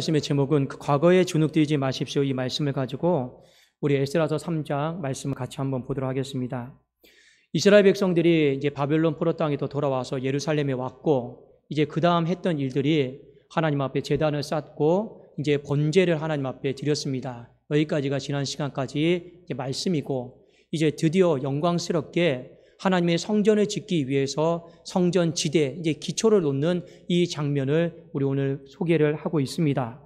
말씀의 제목은 과거에 주눅들지 마십시오. 이 말씀을 가지고 우리 에스라서 3장 말씀을 같이 한번 보도록 하겠습니다. 이스라엘 백성들이 이제 바벨론 포로 땅에도 돌아와서 예루살렘에 왔고, 이제 그 다음 했던 일들이 하나님 앞에 제단을 쌓고 이제 번제를 하나님 앞에 드렸습니다. 여기까지가 지난 시간까지 이제 말씀이고, 이제 드디어 영광스럽게 하나님의 성전을 짓기 위해서 성전 지대, 이제 기초를 놓는 이 장면을 우리 오늘 소개를 하고 있습니다.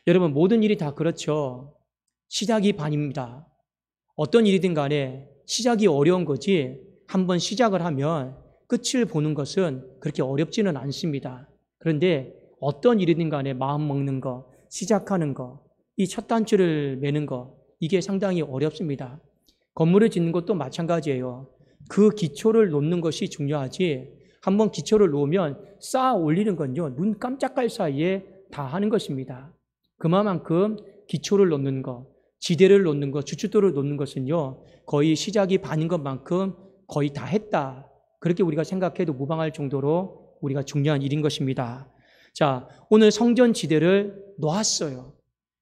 여러분, 모든 일이 다 그렇죠. 시작이 반입니다. 어떤 일이든 간에 시작이 어려운 거지, 한번 시작을 하면 끝을 보는 것은 그렇게 어렵지는 않습니다. 그런데 어떤 일이든 간에 마음 먹는 거, 시작하는 거, 이 첫 단추를 매는 거, 이게 상당히 어렵습니다. 건물을 짓는 것도 마찬가지예요. 그 기초를 놓는 것이 중요하지, 한번 기초를 놓으면 쌓아 올리는 건요, 눈 깜짝할 사이에 다 하는 것입니다. 그만큼 기초를 놓는 것, 지대를 놓는 것, 주춧돌을 놓는 것은요, 거의 시작이 반인 것만큼 거의 다 했다, 그렇게 우리가 생각해도 무방할 정도로 우리가 중요한 일인 것입니다. 자, 오늘 성전 지대를 놓았어요.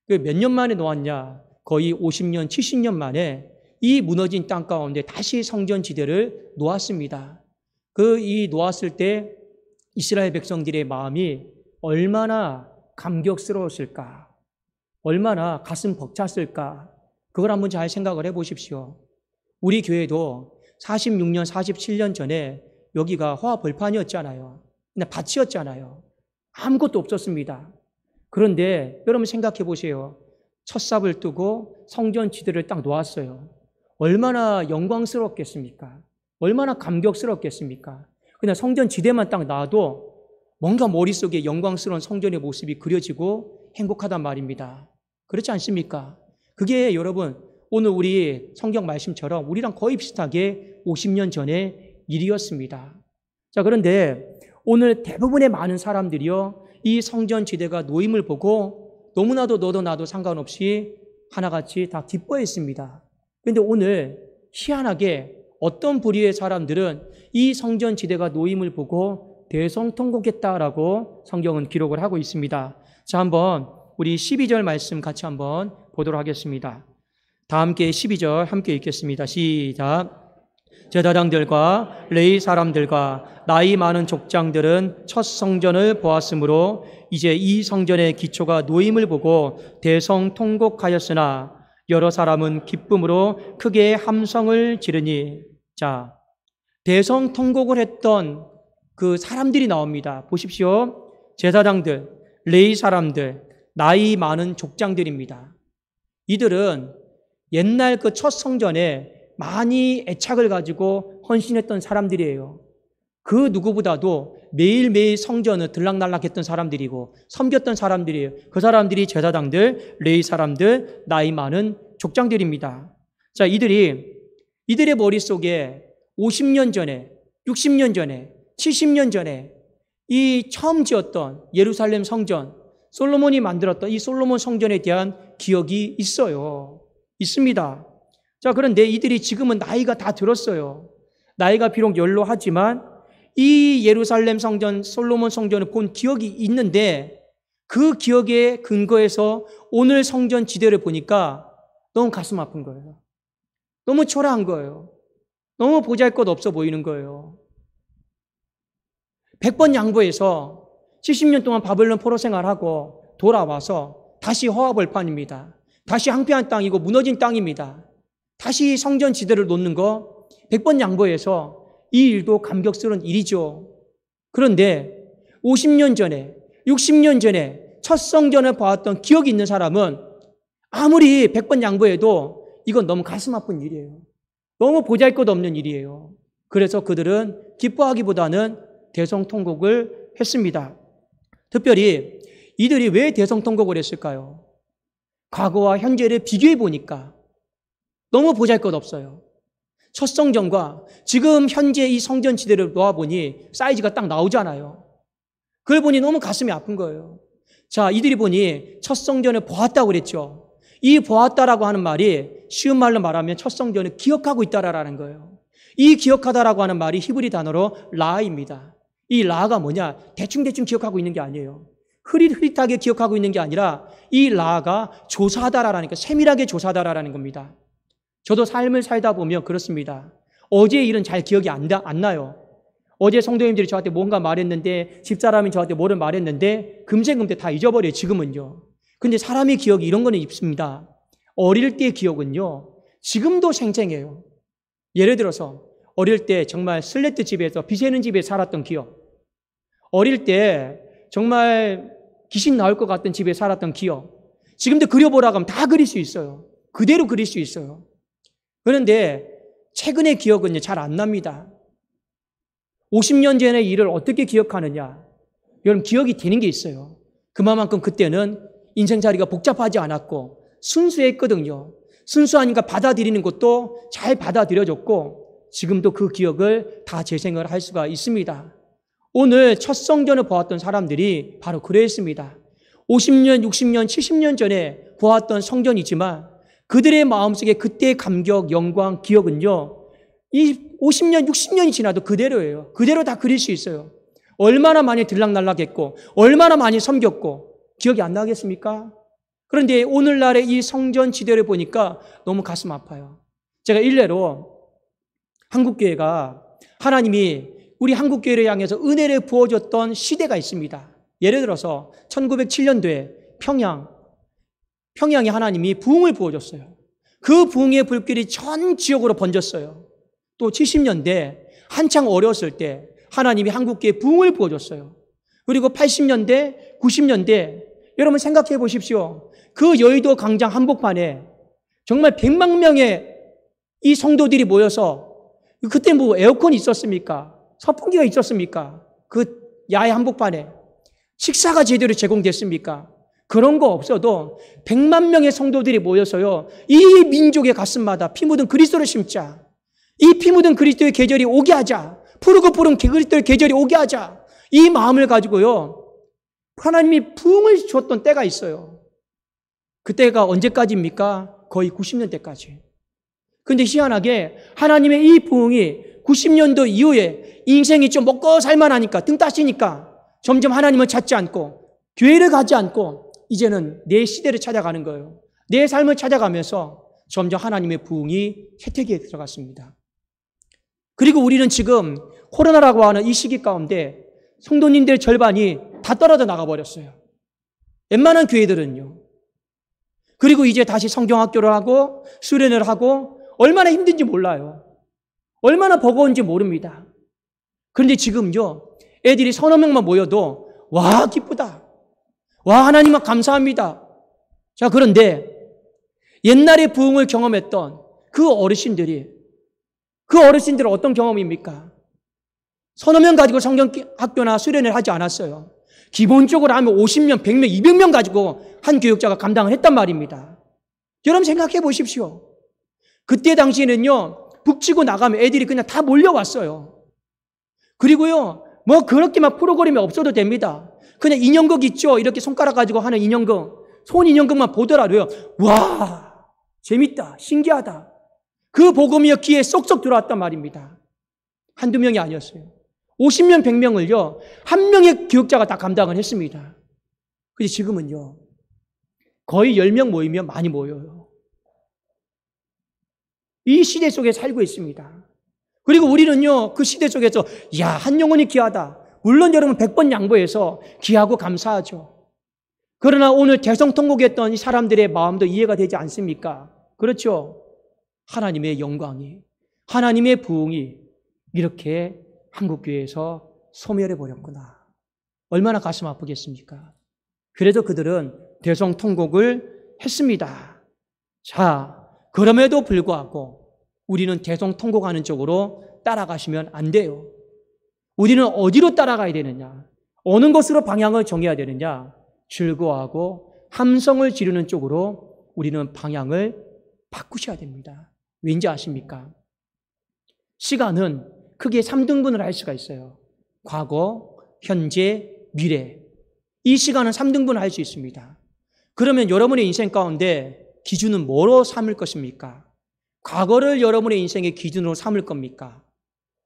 몇 년 만에 놓았냐? 거의 50년, 70년 만에 이 무너진 땅 가운데 다시 성전 지대를 놓았습니다. 이 놓았을 때 이스라엘 백성들의 마음이 얼마나 감격스러웠을까, 얼마나 가슴 벅찼을까, 그걸 한번 잘 생각을 해보십시오. 우리 교회도 46년, 47년 전에 여기가 화벌판이었잖아요. 그냥 밭이었잖아요. 아무것도 없었습니다. 그런데 여러분 생각해 보세요. 첫 삽을 뜨고 성전 지대를 딱 놓았어요. 얼마나 영광스럽겠습니까? 얼마나 감격스럽겠습니까? 그냥 성전 지대만 딱 놔도 뭔가 머릿속에 영광스러운 성전의 모습이 그려지고 행복하단 말입니다. 그렇지 않습니까? 그게 여러분 오늘 우리 성경 말씀처럼 우리랑 거의 비슷하게 50년 전의 일이었습니다. 자, 그런데 오늘 대부분의 많은 사람들이요, 이 성전 지대가 놓임을 보고 너무나도 너도 나도 상관없이 하나같이 다 기뻐했습니다. 그런데 오늘 희한하게 어떤 부류의 사람들은 이 성전 지대가 놓임을 보고 대성통곡했다라고 성경은 기록을 하고 있습니다. 자, 한번 우리 12절 말씀 같이 한번 보도록 하겠습니다. 다 함께 12절 함께 읽겠습니다. 시작. 제사장들과 레위 사람들과 나이 많은 족장들은 첫 성전을 보았으므로 이제 이 성전의 기초가 놓임을 보고 대성통곡하였으나 여러 사람은 기쁨으로 크게 함성을 지르니. 자, 대성통곡을 했던 그 사람들이 나옵니다. 보십시오. 제사장들, 레위 사람들, 나이 많은 족장들입니다. 이들은 옛날 그 첫 성전에 많이 애착을 가지고 헌신했던 사람들이에요. 그 누구보다도 매일매일 성전을 들락날락했던 사람들이고 섬겼던 사람들이에요. 그 사람들이 제사장들, 레위 사람들, 나이 많은 족장들입니다. 자, 이들의 머릿속에 50년 전에, 60년 전에, 70년 전에 이 처음 지었던 예루살렘 성전, 솔로몬이 만들었던 이 솔로몬 성전에 대한 기억이 있습니다. 자, 그런데 이들이 지금은 나이가 다 들었어요. 나이가 비록 연로하지만 이 예루살렘 성전, 솔로몬 성전을 본 기억이 있는데 그 기억에 근거해서 오늘 성전 지대를 보니까 너무 가슴 아픈 거예요. 너무 초라한 거예요. 너무 보잘것없어 보이는 거예요. 100번 양보해서 70년 동안 바벨론 포로 생활하고 돌아와서 다시 허화벌판입니다. 다시 황폐한 땅이고 무너진 땅입니다. 다시 성전 지대를 놓는 거 100번 양보해서 이 일도 감격스러운 일이죠. 그런데 50년 전에, 60년 전에 첫 성전을 보았던 기억이 있는 사람은 아무리 100번 양보해도 이건 너무 가슴 아픈 일이에요. 너무 보잘것없는 일이에요. 그래서 그들은 기뻐하기보다는 대성통곡을 했습니다. 특별히 이들이 왜 대성통곡을 했을까요? 과거와 현재를 비교해 보니까 너무 보잘것없어요. 첫 성전과 지금 현재 이 성전 지대를 놓아보니 사이즈가 딱 나오잖아요. 그걸 보니 너무 가슴이 아픈 거예요. 자, 이들이 보니 첫 성전을 보았다고 그랬죠. 이 보았다라고 하는 말이 쉬운 말로 말하면 첫 성전을 기억하고 있다라는 거예요. 이 기억하다라고 하는 말이 히브리 단어로 라입니다. 이 라가 뭐냐? 대충 기억하고 있는 게 아니에요. 흐릿흐릿하게 기억하고 있는 게 아니라 이 라가 조사하다라니까 세밀하게 조사하다라는 겁니다. 저도 삶을 살다 보면 그렇습니다. 어제의 일은 잘 기억이 안 나요. 어제 성도님들이 저한테 뭔가 말했는데, 집사람이 저한테 뭐를 말했는데 금생금때 다 잊어버려요, 지금은요. 근데 사람의 기억이 이런 거는 있습니다. 어릴 때의 기억은요, 지금도 생생해요. 예를 들어서 어릴 때 정말 슬레트 집에서 비 새는 집에 살았던 기억, 어릴 때 정말 귀신 나올 것 같던 집에 살았던 기억, 지금도 그려보라고 하면 다 그릴 수 있어요. 그대로 그릴 수 있어요. 그런데 최근의 기억은 잘 안 납니다. 50년 전의 일을 어떻게 기억하느냐? 여러분, 기억이 되는 게 있어요. 그만큼 그때는 인생살이가 복잡하지 않았고 순수했거든요. 순수하니까 받아들이는 것도 잘 받아들여졌고 지금도 그 기억을 다 재생을 할 수가 있습니다. 오늘 첫 성전을 보았던 사람들이 바로 그랬습니다. 50년, 60년, 70년 전에 보았던 성전이지만 그들의 마음속에 그때의 감격, 영광, 기억은요, 이 50년, 60년이 지나도 그대로예요. 그대로 다 그릴 수 있어요. 얼마나 많이 들락날락했고 얼마나 많이 섬겼고 기억이 안 나겠습니까? 그런데 오늘날의 이 성전 지대를 보니까 너무 가슴 아파요. 제가 일례로 한국교회가 하나님이 우리 한국교회를 향해서 은혜를 부어줬던 시대가 있습니다. 예를 들어서 1907년도에 평양에 하나님이 부흥을 부어줬어요. 그 부흥의 불길이 전 지역으로 번졌어요. 또 70년대 한창 어렸을 때 하나님이 한국교회에 부흥을 부어줬어요. 그리고 80년대, 90년대 여러분 생각해 보십시오. 그 여의도 광장 한복판에 정말 100만 명의 이 성도들이 모여서 그때 뭐 에어컨이 있었습니까? 선풍기가 있었습니까? 그 야외 한복판에 식사가 제대로 제공됐습니까? 그런 거 없어도 100만 명의 성도들이 모여서요, 이 민족의 가슴마다 피 묻은 그리스도를 심자, 이 피 묻은 그리스도의 계절이 오게 하자, 푸르고 푸른 그리스도의 계절이 오게 하자, 이 마음을 가지고요 하나님이 부흥을 주었던 때가 있어요. 그때가 언제까지입니까? 거의 90년대까지. 근데 희한하게 하나님의 이 부흥이 90년도 이후에 인생이 좀 먹고 살만하니까, 등 따시니까 점점 하나님을 찾지 않고 교회를 가지 않고 이제는 내 시대를 찾아가는 거예요. 내 삶을 찾아가면서 점점 하나님의 부흥이 혜택에 들어갔습니다. 그리고 우리는 지금 코로나라고 하는 이 시기 가운데 성도님들 절반이 다 떨어져 나가버렸어요. 웬만한 교회들은요. 그리고 이제 다시 성경학교를 하고 수련을 하고 얼마나 힘든지 몰라요. 얼마나 버거운지 모릅니다. 그런데 지금요, 애들이 서너 명만 모여도 와 기쁘다, 와 하나님 감사합니다. 자, 그런데 옛날에 부흥을 경험했던 그 어르신들은 어떤 경험입니까? 서너 명 가지고 성경학교나 수련을 하지 않았어요. 기본적으로 하면 50명, 100명, 200명 가지고 한 교육자가 감당을 했단 말입니다. 여러분 생각해 보십시오. 그때 당시에는요, 북치고 나가면 애들이 그냥 다 몰려왔어요. 그리고요, 뭐 그렇게 막 프로그램이 없어도 됩니다. 그냥 인형극 있죠? 이렇게 손가락 가지고 하는 인형극, 손 인형극만 보더라도요, 와, 재밌다, 신기하다. 그 복음이요, 귀에 쏙쏙 들어왔단 말입니다. 한두 명이 아니었어요. 50명, 100명을요, 한 명의 교육자가 다 감당을 했습니다. 근데 지금은요, 거의 10명 모이면 많이 모여요. 이 시대 속에 살고 있습니다. 그리고 우리는요, 그 시대 속에서 야, 한 영혼이 귀하다. 물론 여러분 100번 양보해서 귀하고 감사하죠. 그러나 오늘 대성통곡했던 이 사람들의 마음도 이해가 되지 않습니까? 그렇죠? 하나님의 영광이, 하나님의 부흥이 이렇게 한국교회에서 소멸해버렸구나. 얼마나 가슴 아프겠습니까? 그래도 그들은 대성통곡을 했습니다. 자, 그럼에도 불구하고 우리는 대성통곡하는 쪽으로 따라가시면 안 돼요. 우리는 어디로 따라가야 되느냐? 어느 것으로 방향을 정해야 되느냐? 즐거워하고 함성을 지르는 쪽으로 우리는 방향을 바꾸셔야 됩니다. 왠지 아십니까? 시간은 크게 3등분을 할 수가 있어요. 과거, 현재, 미래. 이 시간은 3등분을 할 수 있습니다. 그러면 여러분의 인생 가운데 기준은 뭐로 삼을 것입니까? 과거를 여러분의 인생의 기준으로 삼을 겁니까?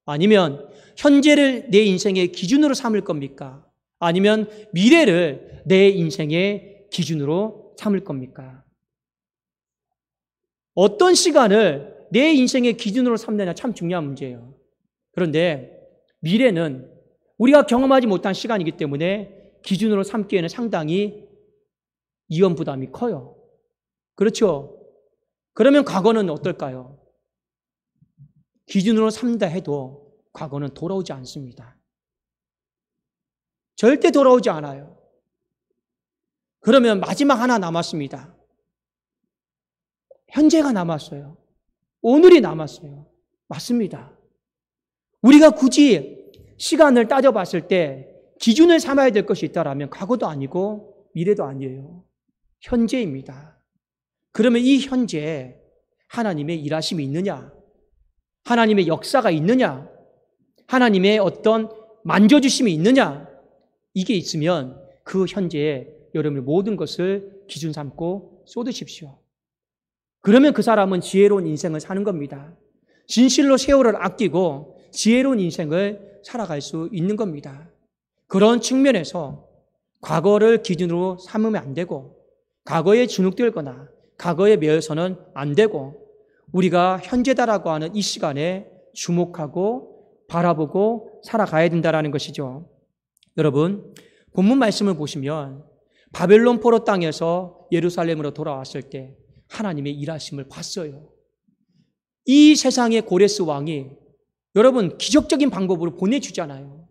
아니면 현재를 내 인생의 기준으로 삼을 겁니까? 아니면 미래를 내 인생의 기준으로 삼을 겁니까? 어떤 시간을 내 인생의 기준으로 삼느냐 참 중요한 문제예요. 그런데 미래는 우리가 경험하지 못한 시간이기 때문에 기준으로 삼기에는 상당히 위험 부담이 커요. 그렇죠? 그러면 과거는 어떨까요? 기준으로 삼다 해도 과거는 돌아오지 않습니다. 절대 돌아오지 않아요. 그러면 마지막 하나 남았습니다. 현재가 남았어요. 오늘이 남았어요. 맞습니다. 우리가 굳이 시간을 따져봤을 때 기준을 삼아야 될 것이 있다면 과거도 아니고 미래도 아니에요. 현재입니다. 그러면 이 현재에 하나님의 일하심이 있느냐? 하나님의 역사가 있느냐? 하나님의 어떤 만져주심이 있느냐? 이게 있으면 그 현재에 여러분의 모든 것을 기준 삼고 쏟으십시오. 그러면 그 사람은 지혜로운 인생을 사는 겁니다. 진실로 세월을 아끼고 지혜로운 인생을 살아갈 수 있는 겁니다. 그런 측면에서 과거를 기준으로 삼으면 안 되고 과거에 주눅들거나 과거에 매여서는 안 되고 우리가 현재다라고 하는 이 시간에 주목하고 바라보고 살아가야 된다는 것이죠. 여러분, 본문 말씀을 보시면 바벨론 포로 땅에서 예루살렘으로 돌아왔을 때 하나님의 일하심을 봤어요. 이 세상의 고레스 왕이 여러분 기적적인 방법으로 보내주잖아요.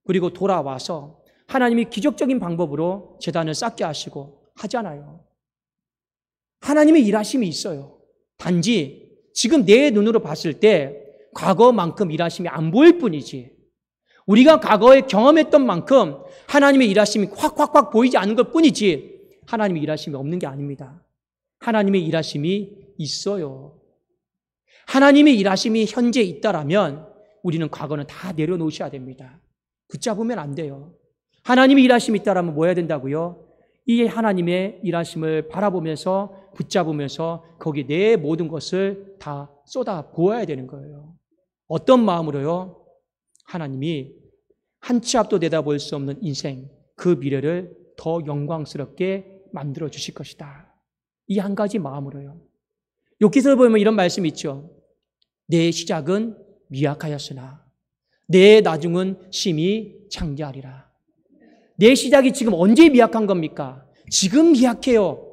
그리고 돌아와서 하나님이 기적적인 방법으로 제단을 쌓게 하시고 하잖아요. 하나님의 일하심이 있어요. 단지 지금 내 눈으로 봤을 때 과거만큼 일하심이 안 보일 뿐이지 우리가 과거에 경험했던 만큼 하나님의 일하심이 확 보이지 않는 것 뿐이지 하나님의 일하심이 없는 게 아닙니다. 하나님의 일하심이 있어요. 하나님의 일하심이 현재 있다라면 우리는 과거는 다 내려놓으셔야 됩니다. 붙잡으면 안 돼요. 하나님의 일하심이 있다라면 뭐 해야 된다고요? 이 하나님의 일하심을 바라보면서 붙잡으면서 거기에 내 모든 것을 다 쏟아 부어야 되는 거예요. 어떤 마음으로요? 하나님이 한 치 앞도 내다볼 수 없는 인생, 그 미래를 더 영광스럽게 만들어 주실 것이다. 이 한 가지 마음으로요. 욥기서를 보면 이런 말씀이 있죠. 내 시작은 미약하였으나 내 나중은 심히 창대하리라. 내 시작이 지금 언제 미약한 겁니까? 지금 미약해요.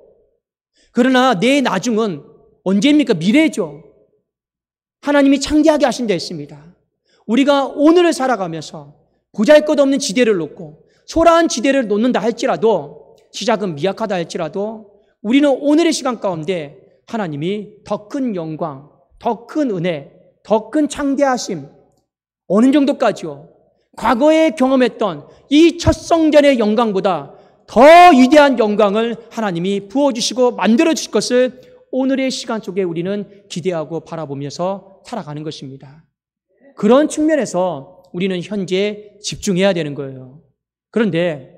그러나 내 나중은 언제입니까? 미래죠. 하나님이 창대하게 하신다 했습니다. 우리가 오늘을 살아가면서 보잘것없는 지대를 놓고 초라한 지대를 놓는다 할지라도 시작은 미약하다 할지라도 우리는 오늘의 시간 가운데 하나님이 더 큰 영광, 더 큰 은혜, 더 큰 창대하심 어느 정도까지요? 과거에 경험했던 이 첫 성전의 영광보다 더 위대한 영광을 하나님이 부어주시고 만들어주실 것을 오늘의 시간 속에 우리는 기대하고 바라보면서 살아가는 것입니다. 그런 측면에서 우리는 현재에 집중해야 되는 거예요. 그런데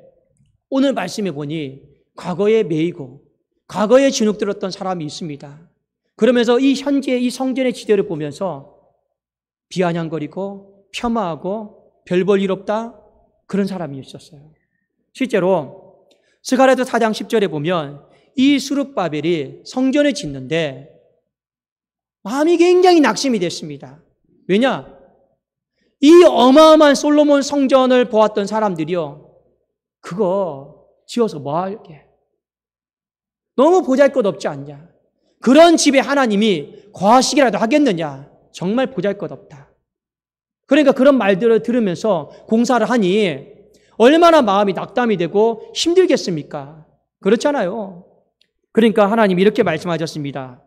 오늘 말씀해 보니 과거에 매이고 과거에 주눅들었던 사람이 있습니다. 그러면서 이 현재 이 성전의 지대를 보면서 비아냥거리고 폄하하고 별 볼 일 없다 그런 사람이 있었어요. 실제로 스가랴서 4장 10절에 보면 이 스룹바벨이 성전을 짓는데 마음이 굉장히 낙심이 됐습니다. 왜냐? 이 어마어마한 솔로몬 성전을 보았던 사람들이요. 그거 지어서 뭐 할게? 너무 보잘것없지 않냐? 그런 집에 하나님이 거하시기라도 하겠느냐? 정말 보잘것없다. 그러니까 그런 말들을 들으면서 공사를 하니 얼마나 마음이 낙담이 되고 힘들겠습니까? 그렇잖아요. 그러니까 하나님이 이렇게 말씀하셨습니다.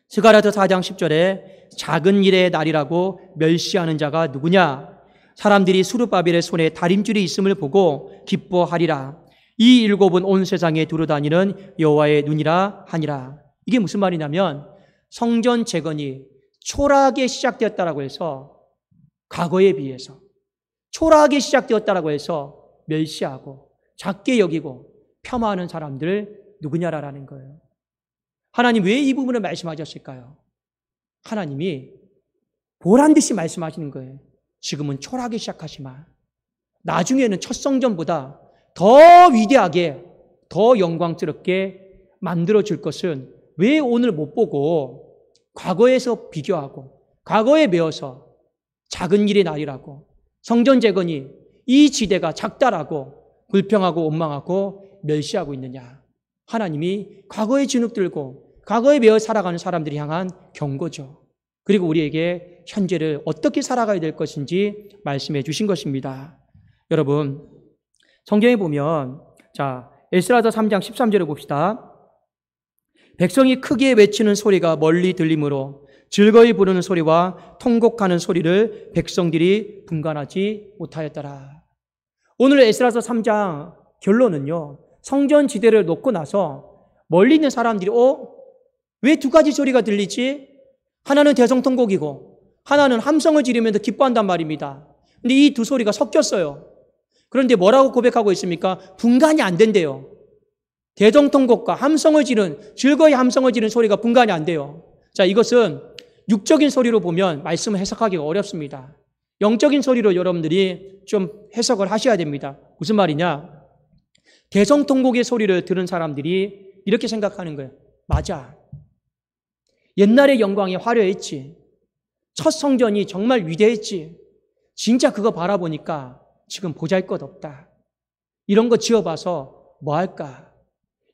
스가랴서 4장 10절에 작은 일의 날이라고 멸시하는 자가 누구냐? 사람들이 스룹바벨의 손에 다림줄이 있음을 보고 기뻐하리라. 이 일곱은 온 세상에 두루다니는 여호와의 눈이라 하니라. 이게 무슨 말이냐면 성전 재건이 초라하게 시작되었다라고 해서 과거에 비해서 초라하게 시작되었다라고 해서 멸시하고 작게 여기고 폄하하는 사람들 누구냐라는 거예요. 하나님 왜 이 부분을 말씀하셨을까요? 하나님이 보란 듯이 말씀하시는 거예요. 지금은 초라하게 시작하지 마. 나중에는 첫 성전보다 더 위대하게, 더 영광스럽게 만들어줄 것은 왜 오늘 못 보고 과거에서 비교하고 과거에 매어서 작은 일의 날이라고 성전 재건이 이 지대가 작다라고 불평하고 원망하고 멸시하고 있느냐. 하나님이 과거의 진흙 들고 과거에 매어 살아가는 사람들이 향한 경고죠. 그리고 우리에게 현재를 어떻게 살아가야 될 것인지 말씀해 주신 것입니다. 여러분, 성경에 보면 에스라서 3장 13절을 봅시다. 백성이 크게 외치는 소리가 멀리 들리므로 즐거이 부르는 소리와 통곡하는 소리를 백성들이 분간하지 못하였더라. 오늘 에스라서 3장 결론은요, 성전 지대를 놓고 나서 멀리 있는 사람들이 왜 두 가지 소리가 들리지? 하나는 대성통곡이고 하나는 함성을 지르면서 기뻐한단 말입니다. 근데 이 두 소리가 섞였어요. 그런데 뭐라고 고백하고 있습니까? 분간이 안 된대요. 대성통곡과 함성을 지른, 즐거이 함성을 지른 소리가 분간이 안 돼요. 자, 이것은 육적인 소리로 보면 말씀을 해석하기가 어렵습니다. 영적인 소리로 여러분들이 좀 해석을 하셔야 됩니다. 무슨 말이냐? 대성통곡의 소리를 들은 사람들이 이렇게 생각하는 거예요. 맞아. 옛날의 영광이 화려했지. 첫 성전이 정말 위대했지. 진짜 그거 바라보니까 지금 보잘것없다. 이런 거 지어봐서 뭐 할까?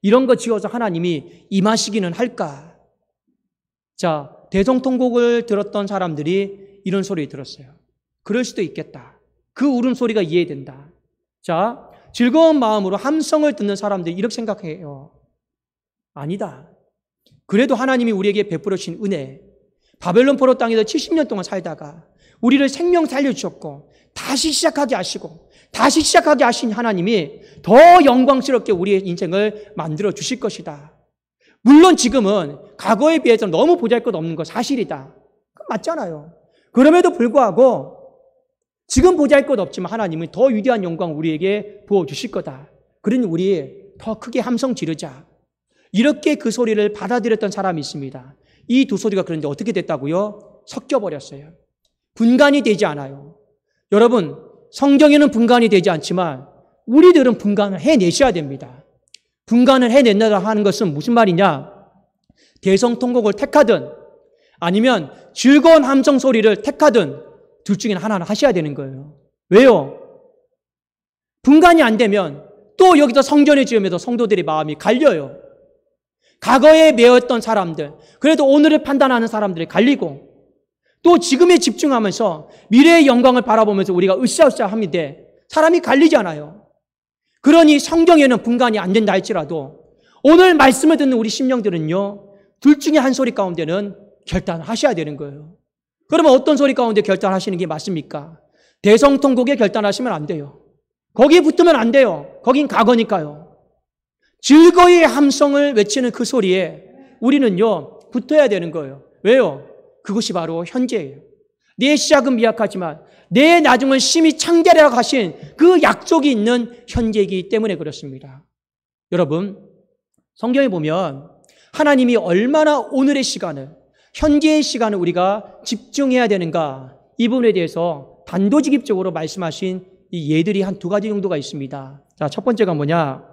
이런 거 지어서 하나님이 임하시기는 할까? 자, 대성통곡을 들었던 사람들이 이런 소리 들었어요. 그럴 수도 있겠다. 그 울음소리가 이해된다. 자, 즐거운 마음으로 함성을 듣는 사람들이 이렇게 생각해요. 아니다. 그래도 하나님이 우리에게 베풀어 주신 은혜, 바벨론 포로 땅에서 70년 동안 살다가 우리를 생명 살려주셨고 다시 시작하게 하시고 다시 시작하게 하신 하나님이 더 영광스럽게 우리의 인생을 만들어 주실 것이다. 물론 지금은 과거에 비해서 너무 보잘것없는 거 사실이다. 맞잖아요. 그럼에도 불구하고 지금 보잘것없지만 하나님은 더 위대한 영광을 우리에게 부어주실 거다. 그러니 우리 더 크게 함성 지르자. 이렇게 그 소리를 받아들였던 사람이 있습니다. 이 두 소리가 그런데 어떻게 됐다고요? 섞여버렸어요. 분간이 되지 않아요. 여러분, 성경에는 분간이 되지 않지만 우리들은 분간을 해내셔야 됩니다. 분간을 해낸다 하는 것은 무슨 말이냐? 대성통곡을 택하든 아니면 즐거운 함성 소리를 택하든 둘 중에 하나는 하셔야 되는 거예요. 왜요? 분간이 안 되면 또 여기서 성전을 지으면서 성도들의 마음이 갈려요. 과거에 매였던 사람들, 그래도 오늘을 판단하는 사람들이 갈리고 또 지금에 집중하면서 미래의 영광을 바라보면서 우리가 으쌰으쌰합니다. 사람이 갈리잖아요. 그러니 성경에는 분간이 안 된다 할지라도 오늘 말씀을 듣는 우리 심령들은요, 둘 중에 한 소리 가운데는 결단을 하셔야 되는 거예요. 그러면 어떤 소리 가운데 결단하시는 게 맞습니까? 대성통곡에 결단하시면 안 돼요. 거기에 붙으면 안 돼요. 거긴 과거니까요. 즐거이 함성을 외치는 그 소리에 우리는요, 붙어야 되는 거예요. 왜요? 그것이 바로 현재예요. 내 시작은 미약하지만 내 나중은 심히 창대하라고 하신 그 약속이 있는 현재이기 때문에 그렇습니다. 여러분, 성경에 보면 하나님이 얼마나 오늘의 시간을, 현재의 시간을 우리가 집중해야 되는가, 이 부분에 대해서 단도직입적으로 말씀하신 이 예들이 한 두 가지 정도가 있습니다. 자, 첫 번째가 뭐냐?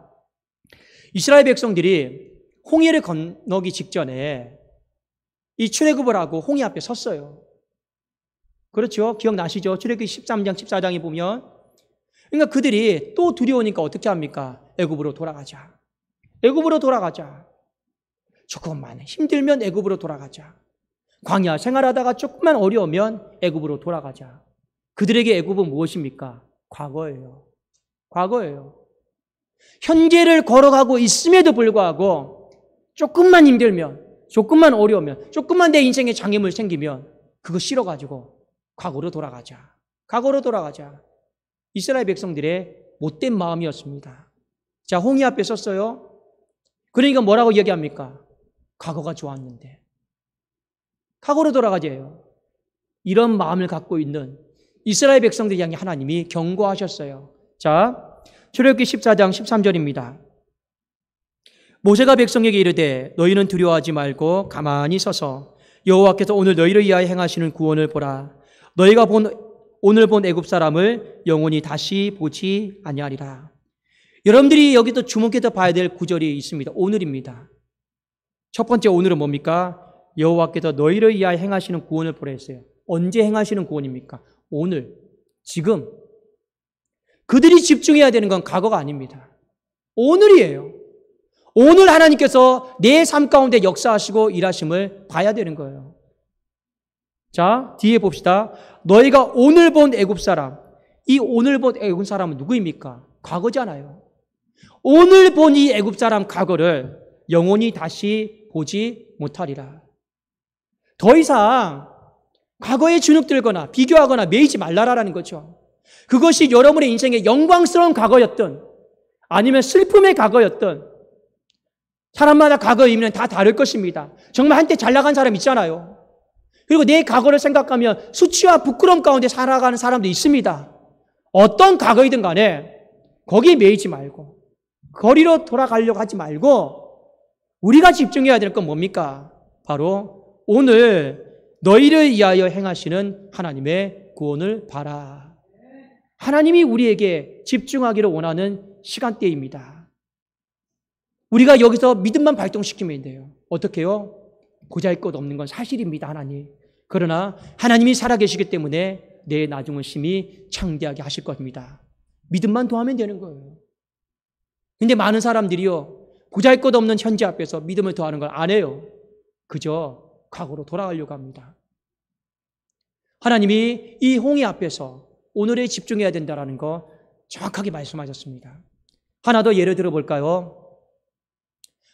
이스라엘 백성들이 홍해를 건너기 직전에 이 출애굽을 하고 홍해 앞에 섰어요. 그렇죠? 기억나시죠? 출애굽기 13장, 14장에 보면. 그러니까 그들이 또 두려우니까 어떻게 합니까? 애굽으로 돌아가자. 애굽으로 돌아가자. 조금만 힘들면 애굽으로 돌아가자. 광야 생활하다가 조금만 어려우면 애굽으로 돌아가자. 그들에게 애굽은 무엇입니까? 과거예요. 과거예요. 현재를 걸어가고 있음에도 불구하고 조금만 힘들면, 조금만 어려우면, 조금만 내 인생에 장애물 생기면 그거 싫어가지고 과거로 돌아가자. 과거로 돌아가자. 이스라엘 백성들의 못된 마음이었습니다. 자, 홍해 앞에 섰어요. 그러니까 뭐라고 얘기합니까? 과거가 좋았는데. 과거로 돌아가자요. 이런 마음을 갖고 있는 이스라엘 백성들 향해 하나님이 경고하셨어요. 자, 출애굽기 14장 13절입니다. 모세가 백성에게 이르되 너희는 두려워하지 말고 가만히 서서 여호와께서 오늘 너희를 위하여 행하시는 구원을 보라. 너희가 본 오늘 본 애굽 사람을 영원히 다시 보지 아니하리라. 여러분들이 여기도 주목해서 봐야 될 구절이 있습니다. 오늘입니다. 첫 번째 오늘은 뭡니까? 여호와께서 너희를 위하여 행하시는 구원을 보라 했어요. 언제 행하시는 구원입니까? 오늘, 지금. 그들이 집중해야 되는 건 과거가 아닙니다. 오늘이에요. 오늘 하나님께서 내 삶 가운데 역사하시고 일하심을 봐야 되는 거예요. 자, 뒤에 봅시다. 너희가 오늘 본 애굽 사람, 이 오늘 본 애굽 사람은 누구입니까? 과거잖아요. 오늘 본 이 애굽 사람 과거를 영원히 다시 보지 못하리라. 더 이상 과거에 주눅들거나 비교하거나 매이지 말라라는 거죠. 그것이 여러분의 인생의 영광스러운 과거였던 아니면 슬픔의 과거였던 사람마다 과거의 의미는 다 다를 것입니다. 정말 한때 잘 나간 사람 있잖아요. 그리고 내 과거를 생각하면 수치와 부끄러움 가운데 살아가는 사람도 있습니다. 어떤 과거이든 간에 거기에 매이지 말고 거리로 돌아가려고 하지 말고 우리가 집중해야 될 건 뭡니까? 바로 오늘 너희를 위하여 행하시는 하나님의 구원을 봐라. 하나님이 우리에게 집중하기를 원하는 시간대입니다. 우리가 여기서 믿음만 발동시키면 돼요. 어떻게 해요? 보잘것없는 건 사실입니다, 하나님. 그러나 하나님이 살아계시기 때문에 내 나중을 심히 창대하게 하실 겁니다. 믿음만 더하면 되는 거예요. 근데 많은 사람들이요, 보잘것없는 현재 앞에서 믿음을 더하는 걸 안 해요. 그저 과거로 돌아가려고 합니다. 하나님이 이 홍해 앞에서 오늘에 집중해야 된다는 거 정확하게 말씀하셨습니다. 하나 더 예를 들어볼까요?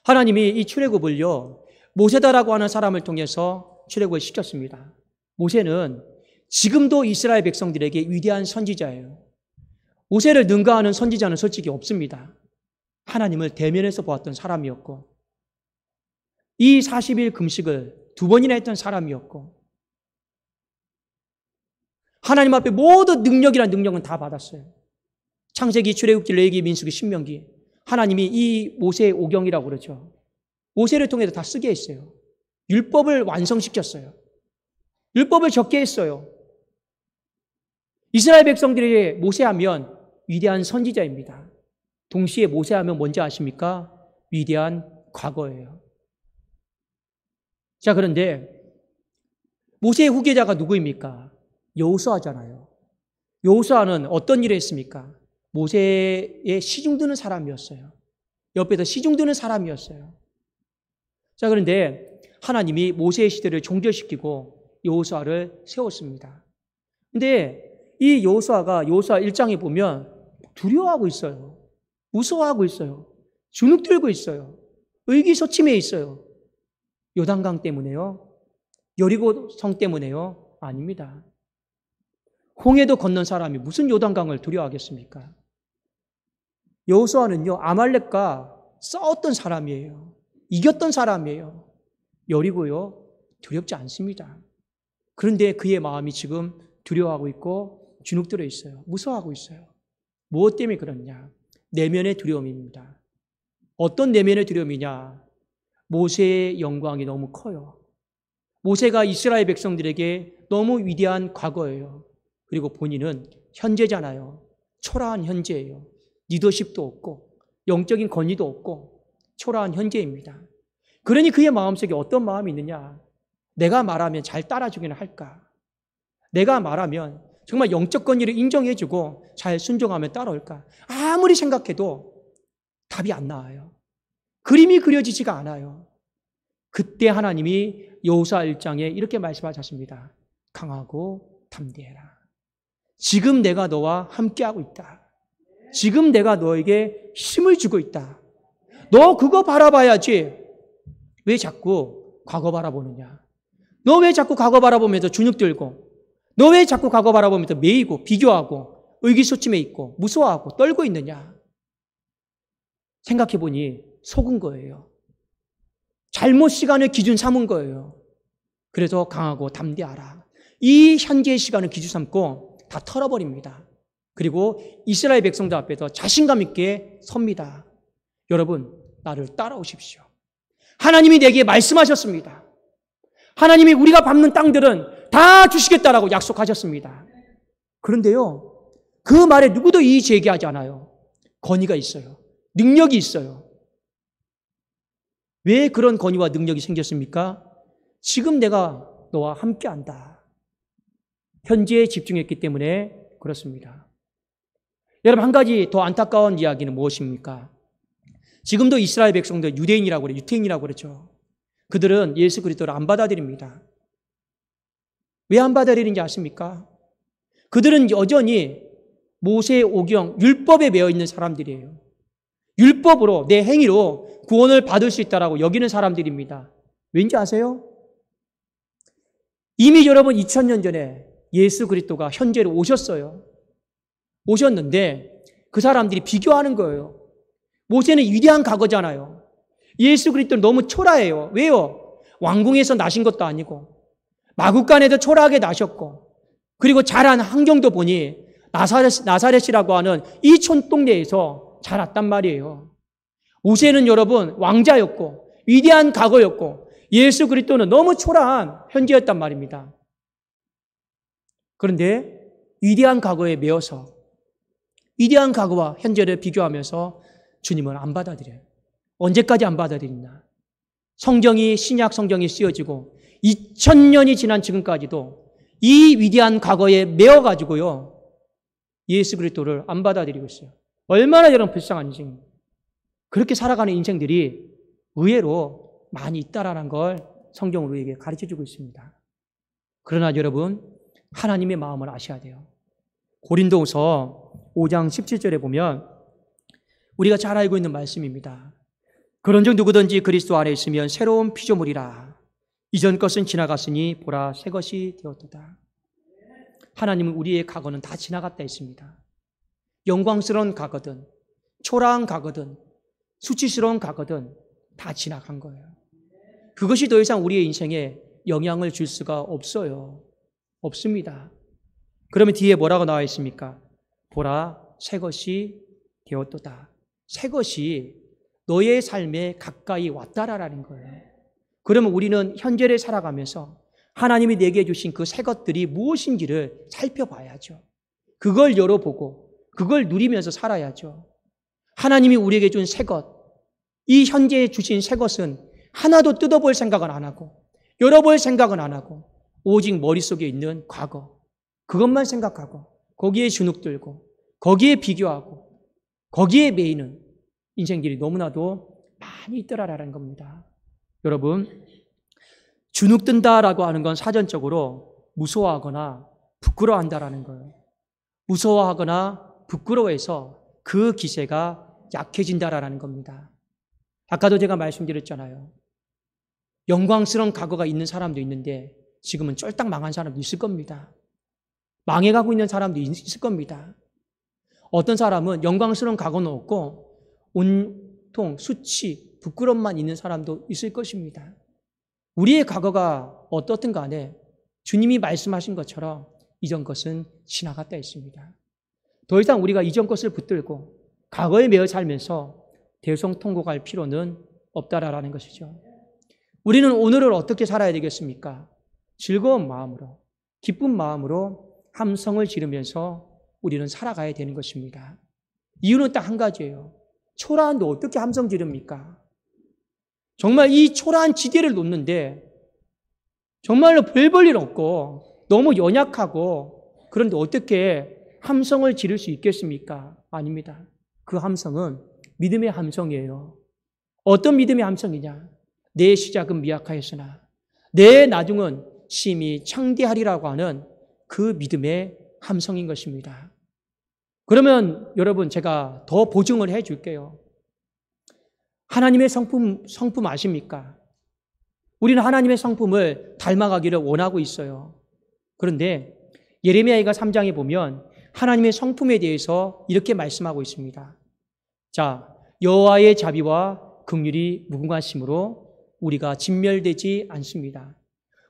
하나님이 이 출애굽을요, 모세다라고 하는 사람을 통해서 출애굽을 시켰습니다. 모세는 지금도 이스라엘 백성들에게 위대한 선지자예요. 모세를 능가하는 선지자는 솔직히 없습니다. 하나님을 대면해서 보았던 사람이었고 이 40일 금식을 2번이나 했던 사람이었고 하나님 앞에 모든 능력이란 능력은 다 받았어요. 창세기, 출애굽기, 레위기, 민수기, 신명기. 하나님이 이 모세의 오경이라고 그러죠. 모세를 통해서 다 쓰게 했어요. 율법을 완성시켰어요. 율법을 적게 했어요. 이스라엘 백성들이 모세하면 위대한 선지자입니다. 동시에 모세하면 뭔지 아십니까? 위대한 과거예요. 자, 그런데 모세의 후계자가 누구입니까? 여호수아잖아요. 여호수아는 어떤 일을 했습니까? 모세의 시중 드는 사람이었어요. 옆에서 시중 드는 사람이었어요. 자, 그런데 하나님이 모세의 시대를 종결시키고 여호수아를 세웠습니다. 근데 이 여호수아가 여호수아 1장에 보면 두려워하고 있어요. 무서워하고 있어요. 주눅 들고 있어요. 의기소침해 있어요. 요단강 때문에요? 여리고 성 때문에요? 아닙니다. 홍해도 건넌 사람이 무슨 요단강을 두려워하겠습니까? 여호수아는요, 아말렉과 싸웠던 사람이에요. 이겼던 사람이에요. 여리고요, 두렵지 않습니다. 그런데 그의 마음이 지금 두려워하고 있고 주눅들어 있어요. 무서워하고 있어요. 무엇 때문에 그렇냐? 내면의 두려움입니다. 어떤 내면의 두려움이냐? 모세의 영광이 너무 커요. 모세가 이스라엘 백성들에게 너무 위대한 과거예요. 그리고 본인은 현재잖아요. 초라한 현재예요. 리더십도 없고 영적인 권위도 없고 초라한 현재입니다. 그러니 그의 마음속에 어떤 마음이 있느냐? 내가 말하면 잘 따라주기는 할까? 내가 말하면 정말 영적 권위를 인정해주고 잘 순종하면 따라올까? 아무리 생각해도 답이 안 나와요. 그림이 그려지지가 않아요. 그때 하나님이 여호수아 1장에 이렇게 말씀하셨습니다. 강하고 담대해라. 지금 내가 너와 함께하고 있다. 지금 내가 너에게 힘을 주고 있다. 너 그거 바라봐야지. 왜 자꾸 과거 바라보느냐? 너 왜 자꾸 과거 바라보면서 주눅 들고, 너 왜 자꾸 과거 바라보면서 매이고 비교하고 의기소침해 있고 무서워하고 떨고 있느냐? 생각해보니 속은 거예요. 잘못 시간을 기준 삼은 거예요. 그래서 강하고 담대하라. 이 현재의 시간을 기준 삼고 다 털어버립니다. 그리고 이스라엘 백성들 앞에서 자신감 있게 섭니다. 여러분, 나를 따라오십시오. 하나님이 내게 말씀하셨습니다. 하나님이 우리가 밟는 땅들은 다 주시겠다라고 약속하셨습니다. 그런데요, 그 말에 누구도 이의 제기하지 않아요. 권위가 있어요. 능력이 있어요. 왜 그런 권위와 능력이 생겼습니까? 지금 내가 너와 함께한다. 현재에 집중했기 때문에 그렇습니다. 여러분, 한 가지 더 안타까운 이야기는 무엇입니까? 지금도 이스라엘 백성들 유대인이라고 그래요. 유태인이라고 그러죠. 그들은 예수 그리스도를 안 받아들입니다. 왜 안 받아들이는지 아십니까? 그들은 여전히 모세의 오경, 율법에 매여 있는 사람들이에요. 율법으로, 내 행위로 구원을 받을 수 있다라고 여기는 사람들입니다. 왠지 아세요? 이미 여러분 2000년 전에 예수 그리스도가 현재로 오셨어요. 오셨는데 그 사람들이 비교하는 거예요. 모세는 위대한 과거잖아요. 예수 그리스도는 너무 초라해요. 왜요? 왕궁에서 나신 것도 아니고 마구간에도 초라하게 나셨고, 그리고 자란 환경도 보니 나사렛이라고 하는 이 촌동네에서 자랐단 말이에요. 모세는 여러분 왕자였고 위대한 과거였고, 예수 그리스도는 너무 초라한 현재였단 말입니다. 그런데 위대한 과거에 매여서 위대한 과거와 현재를 비교하면서 주님을 안 받아들여요. 언제까지 안 받아들이나? 성경이, 신약 성경이 쓰여지고 2000년이 지난 지금까지도 이 위대한 과거에 매여가지고요, 예수 그리스도를 안 받아들이고 있어요. 얼마나 여러분 불쌍한 인생, 그렇게 살아가는 인생들이 의외로 많이 있다라는 걸 성경은 우리에게 가르쳐주고 있습니다. 그러나 여러분, 하나님의 마음을 아셔야 돼요. 고린도후서 5장 17절에 보면 우리가 잘 알고 있는 말씀입니다. 그런즉 누구든지 그리스도 안에 있으면 새로운 피조물이라. 이전 것은 지나갔으니 보라 새 것이 되었도다. 하나님은 우리의 과거는 다 지나갔다 했습니다. 영광스러운 과거든, 초라한 과거든, 수치스러운 과거든 다 지나간 거예요. 그것이 더 이상 우리의 인생에 영향을 줄 수가 없어요. 없습니다. 그러면 뒤에 뭐라고 나와 있습니까? 보라 새 것이 되었도다. 새 것이 너의 삶에 가까이 왔다라는 거예요. 그러면 우리는 현재를 살아가면서 하나님이 내게 주신 그 새 것들이 무엇인지를 살펴봐야죠. 그걸 열어보고 그걸 누리면서 살아야죠. 하나님이 우리에게 준 새 것, 이 현재에 주신 새 것은 하나도 뜯어볼 생각은 안 하고 열어볼 생각은 안 하고 오직 머릿속에 있는 과거, 그것만 생각하고 거기에 주눅들고 거기에 비교하고 거기에 매이는 인생들이 너무나도 많이 있더라라는 겁니다. 여러분, 주눅든다라고 하는 건 사전적으로 무서워하거나 부끄러워한다라는 거예요. 무서워하거나 부끄러워해서 그 기세가 약해진다라는 겁니다. 아까도 제가 말씀드렸잖아요. 영광스러운 과거가 있는 사람도 있는데 지금은 쫄딱 망한 사람도 있을 겁니다. 망해가고 있는 사람도 있을 겁니다. 어떤 사람은 영광스러운 과거는 없고 온통 수치, 부끄럼만 있는 사람도 있을 것입니다. 우리의 과거가 어떻든 간에 주님이 말씀하신 것처럼 이전 것은 지나갔다 했습니다. 더 이상 우리가 이전 것을 붙들고 과거에 매여 살면서 대성통곡할 필요는 없다라는 것이죠. 우리는 오늘을 어떻게 살아야 되겠습니까? 즐거운 마음으로, 기쁜 마음으로 함성을 지르면서 우리는 살아가야 되는 것입니다. 이유는 딱 한 가지예요. 초라한데 어떻게 함성 지릅니까? 정말 이 초라한 지대를 놓는데 정말로 별 볼 일 없고 너무 연약하고, 그런데 어떻게 함성을 지를 수 있겠습니까? 아닙니다. 그 함성은 믿음의 함성이에요. 어떤 믿음의 함성이냐? 내 시작은 미약하였으나 내 나중은 심히 창대하리라고 하는 그 믿음의 함성인 것입니다. 그러면 여러분, 제가 더 보증을 해 줄게요. 하나님의 성품 아십니까? 우리는 하나님의 성품을 닮아가기를 원하고 있어요. 그런데 예레미야가 3장에 보면 하나님의 성품에 대해서 이렇게 말씀하고 있습니다. 자, 여호와의 자비와 긍휼이 무궁하심으로 우리가 진멸되지 않습니다.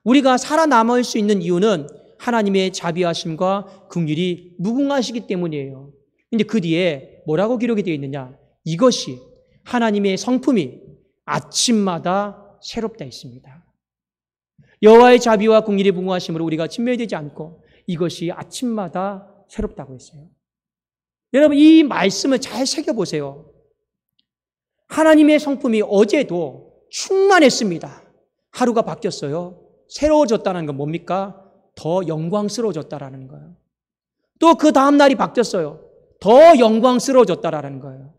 우리가 살아남을 수 있는 이유는 하나님의 자비하심과 긍휼이 무궁하시기 때문이에요. 근데 그 뒤에 뭐라고 기록이 되어 있느냐? 이것이 하나님의 성품이 아침마다 새롭다 했습니다. 여호와의 자비와 긍휼이 무궁하심으로 우리가 진멸되지 않고 이것이 아침마다 새롭다고 했어요. 여러분, 이 말씀을 잘 새겨보세요. 하나님의 성품이 어제도 충만했습니다. 하루가 바뀌었어요. 새로워졌다는 건 뭡니까? 더 영광스러워졌다라는 거예요. 또 그 다음 날이 바뀌었어요. 더 영광스러워졌다라는 거예요.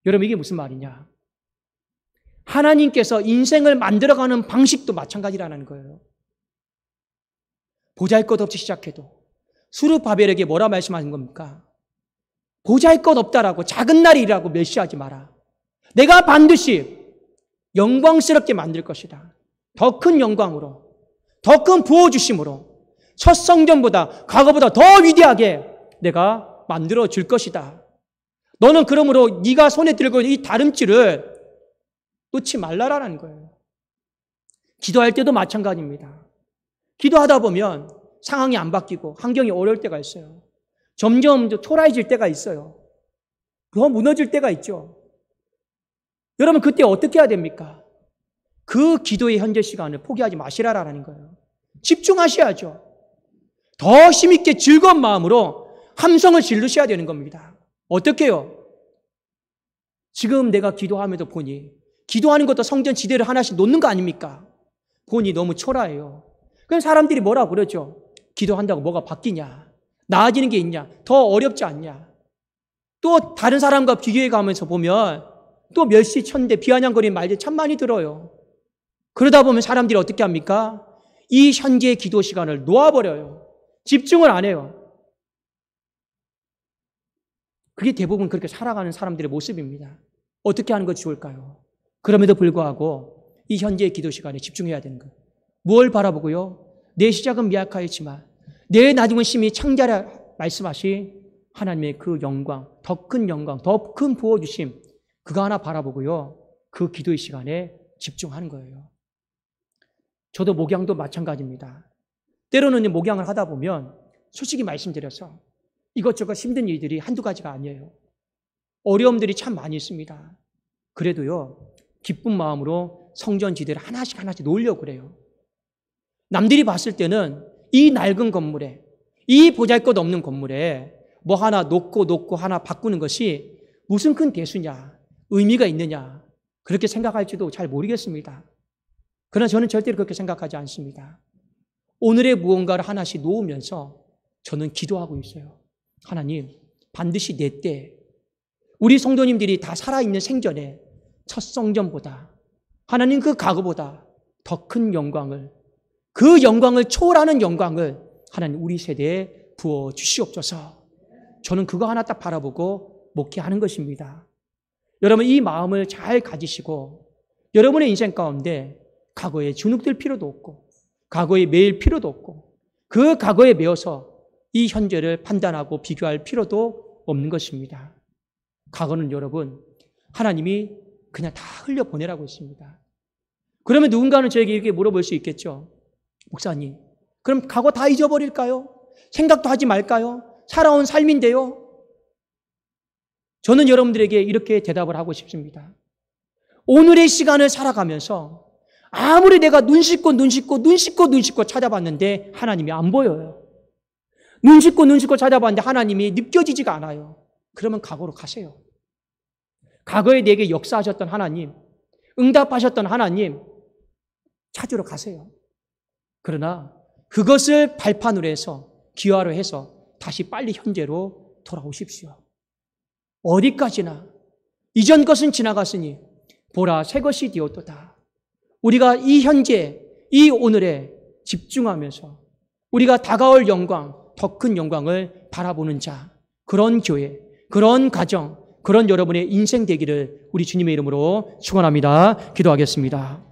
여러분, 이게 무슨 말이냐? 하나님께서 인생을 만들어가는 방식도 마찬가지라는 거예요. 보잘것없이 시작해도 스룹바벨에게 뭐라 말씀하신 겁니까? 보잘것없다라고 작은 날이라고 멸시하지 마라. 내가 반드시 영광스럽게 만들 것이다. 더 큰 영광으로, 더 큰 부어주심으로 첫 성전보다 과거보다 더 위대하게 내가 만들어 줄 것이다. 너는 그러므로 네가 손에 들고 있는 이 다름질을 놓지 말라라는 거예요. 기도할 때도 마찬가지입니다. 기도하다 보면 상황이 안 바뀌고 환경이 어려울 때가 있어요. 점점 초라해질 때가 있어요. 더 무너질 때가 있죠. 여러분, 그때 어떻게 해야 됩니까? 그 기도의 현재 시간을 포기하지 마시라라는 거예요. 집중하셔야죠. 더 힘있게 즐거운 마음으로 함성을 지르셔야 되는 겁니다. 어떻게 해요? 지금 내가 기도하면서 보니 기도하는 것도 성전 지대를 하나씩 놓는 거 아닙니까? 보니 너무 초라해요. 그럼 사람들이 뭐라고 그러죠? 기도한다고 뭐가 바뀌냐? 나아지는 게 있냐? 더 어렵지 않냐? 또 다른 사람과 비교해 가면서 보면 또 멸시천대 비아냥거리는 말들이 참 많이 들어요. 그러다 보면 사람들이 어떻게 합니까? 이 현재의 기도 시간을 놓아버려요. 집중을 안 해요. 그게 대부분 그렇게 살아가는 사람들의 모습입니다. 어떻게 하는 것이 좋을까요? 그럼에도 불구하고 이 현재의 기도 시간에 집중해야 되는 거예요. 뭘 바라보고요? 내 시작은 미약하였지만 내 나중은 심히 창자라 말씀하신 하나님의 그 영광, 더 큰 영광, 더 큰 부어주심, 그거 하나 바라보고요. 그 기도의 시간에 집중하는 거예요. 저도 목양도 마찬가지입니다. 때로는 목양을 하다 보면 솔직히 말씀드려서 이것저것 힘든 일들이 한두 가지가 아니에요. 어려움들이 참 많이 있습니다. 그래도요, 기쁜 마음으로 성전지대를 하나씩 놓으려고 그래요. 남들이 봤을 때는 이 낡은 건물에, 이 보잘것없는 건물에 뭐 하나 놓고 하나 바꾸는 것이 무슨 큰 대수냐, 의미가 있느냐, 그렇게 생각할지도 잘 모르겠습니다. 그러나 저는 절대로 그렇게 생각하지 않습니다. 오늘의 무언가를 하나씩 놓으면서 저는 기도하고 있어요. 하나님, 반드시 내 때 우리 성도님들이 다 살아있는 생전에 첫 성전보다 하나님 그 과거보다 더 큰 영광을, 그 영광을 초월하는 영광을 하나님 우리 세대에 부어 주시옵소서. 저는 그거 하나 딱 바라보고 목회하는 것입니다. 여러분, 이 마음을 잘 가지시고 여러분의 인생 가운데 과거에 주눅들 필요도 없고 과거에 매일 필요도 없고 그 과거에 매어서 이 현재를 판단하고 비교할 필요도 없는 것입니다. 과거는 여러분 하나님이 그냥 다 흘려보내라고 했습니다. 그러면 누군가는 저에게 이렇게 물어볼 수 있겠죠. 목사님, 그럼 과거 다 잊어버릴까요? 생각도 하지 말까요? 살아온 삶인데요. 저는 여러분들에게 이렇게 대답을 하고 싶습니다. 오늘의 시간을 살아가면서 아무리 내가 눈 씻고 찾아봤는데 하나님이 안 보여요. 눈 씻고 찾아봤는데 하나님이 느껴지지가 않아요. 그러면 과거로 가세요. 과거에 내게 역사하셨던 하나님, 응답하셨던 하나님 찾으러 가세요. 그러나 그것을 발판으로 해서, 기화로 해서 다시 빨리 현재로 돌아오십시오. 어디까지나 이전 것은 지나갔으니 보라 새 것이 되었도다. 우리가 이 현재, 이 오늘에 집중하면서 우리가 다가올 영광, 더 큰 영광을 바라보는 자, 그런 교회, 그런 가정, 그런 여러분의 인생 되기를 우리 주님의 이름으로 축원합니다. 기도하겠습니다.